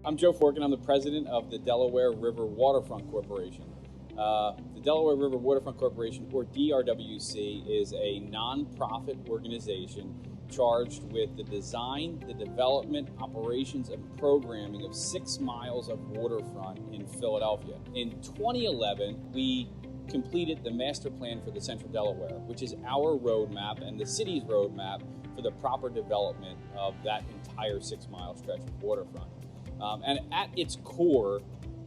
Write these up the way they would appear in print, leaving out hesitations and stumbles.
I'm Joe Forkin. I'm the president of the Delaware River Waterfront Corporation. The Delaware River Waterfront Corporation, or DRWC, is a nonprofit organization charged with the design, the development, operations, and programming of 6 miles of waterfront in Philadelphia. In 2011, we completed the master plan for the Central Delaware, which is our roadmap and the city's roadmap for the proper development of that entire 6-mile stretch of waterfront. And at its core,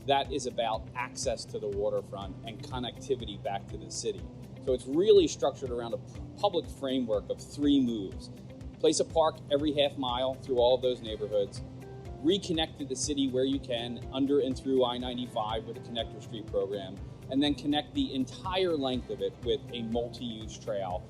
that is about access to the waterfront and connectivity back to the city. So it's really structured around a public framework of 3 moves. Place a park every half mile through all of those neighborhoods, reconnect to the city where you can under and through I-95 with a connector street program, and then connect the entire length of it with a multi-use trail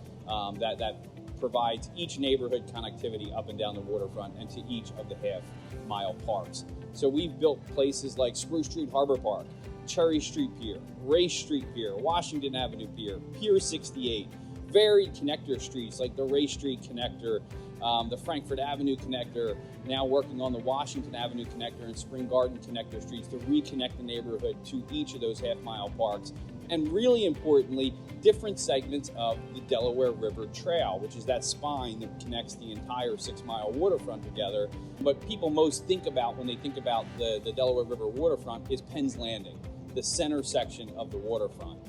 that provides each neighborhood connectivity up and down the waterfront and to each of the half-mile parks. So we've built places like Spruce Street Harbor Park, Cherry Street Pier, Race Street Pier, Washington Avenue Pier, Pier 68, varied connector streets like the Race Street connector, the Frankfort Avenue connector, now working on the Washington Avenue connector and Spring Garden connector streets to reconnect the neighborhood to each of those half-mile parks. And really importantly, different segments of the Delaware River Trail, which is that spine that connects the entire 6-mile waterfront together. What people most think about when they think about the Delaware River Waterfront is Penn's Landing, the center section of the waterfront.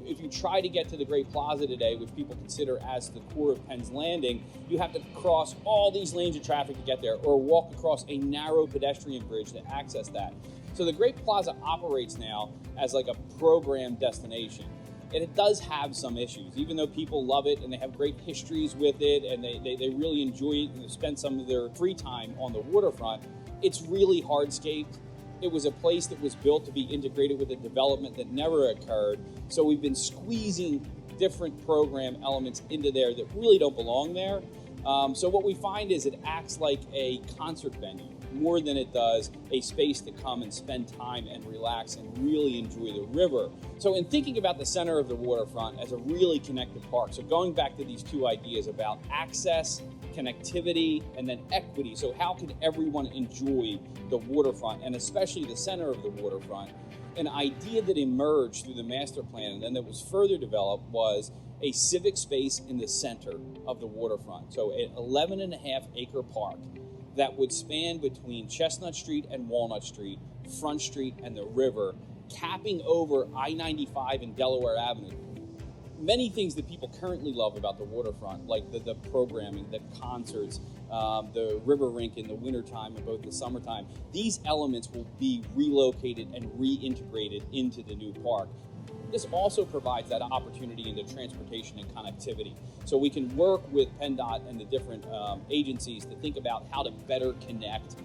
If you try to get to the Great Plaza today, which people consider as the core of Penn's Landing, you have to cross all these lanes of traffic to get there, or walk across a narrow pedestrian bridge to access that. So the Great Plaza operates now as like a program destination. And it does have some issues, even though people love it and they have great histories with it and they really enjoy it and they spend some of their free time on the waterfront. It's really hardscaped. It was a place that was built to be integrated with a development that never occurred. So we've been squeezing different program elements into there that really don't belong there. So what we find is it acts like a concert venue more than it does a space to come and spend time and relax and really enjoy the river. So in thinking about the center of the waterfront as a really connected park, so going back to these 2 ideas about access, connectivity, and then equity, so how can everyone enjoy the waterfront and especially the center of the waterfront, an idea that emerged through the master plan and then that was further developed was a civic space in the center of the waterfront. So an 11.5-acre park that would span between Chestnut Street and Walnut Street, Front Street and the river, capping over I-95 and Delaware Avenue. Many things that people currently love about the waterfront, like the programming, the concerts, the river rink in the wintertime and both the summertime, these elements will be relocated and reintegrated into the new park. This also provides that opportunity into transportation and connectivity. So we can work with PennDOT and the different agencies to think about how to better connect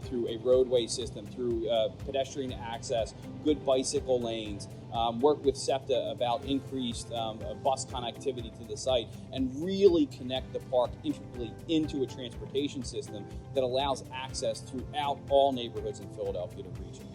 through a roadway system, through pedestrian access, good bicycle lanes, work with SEPTA about increased bus connectivity to the site, and really connect the park integrally into a transportation system that allows access throughout all neighborhoods in Philadelphia to reach it.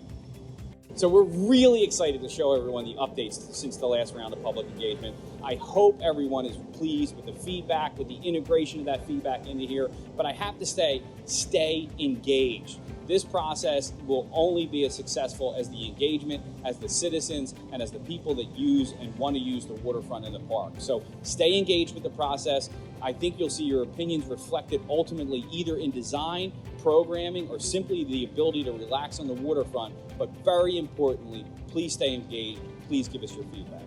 So we're really excited to show everyone the updates since the last round of public engagement. I hope everyone is pleased with the feedback, with the integration of that feedback into here, but I have to say, stay engaged. This process will only be as successful as the engagement, as the citizens, and as the people that use and want to use the waterfront in the park. So stay engaged with the process. I think you'll see your opinions reflected ultimately either in design, programming, or simply the ability to relax on the waterfront. But very importantly, please stay engaged. Please give us your feedback.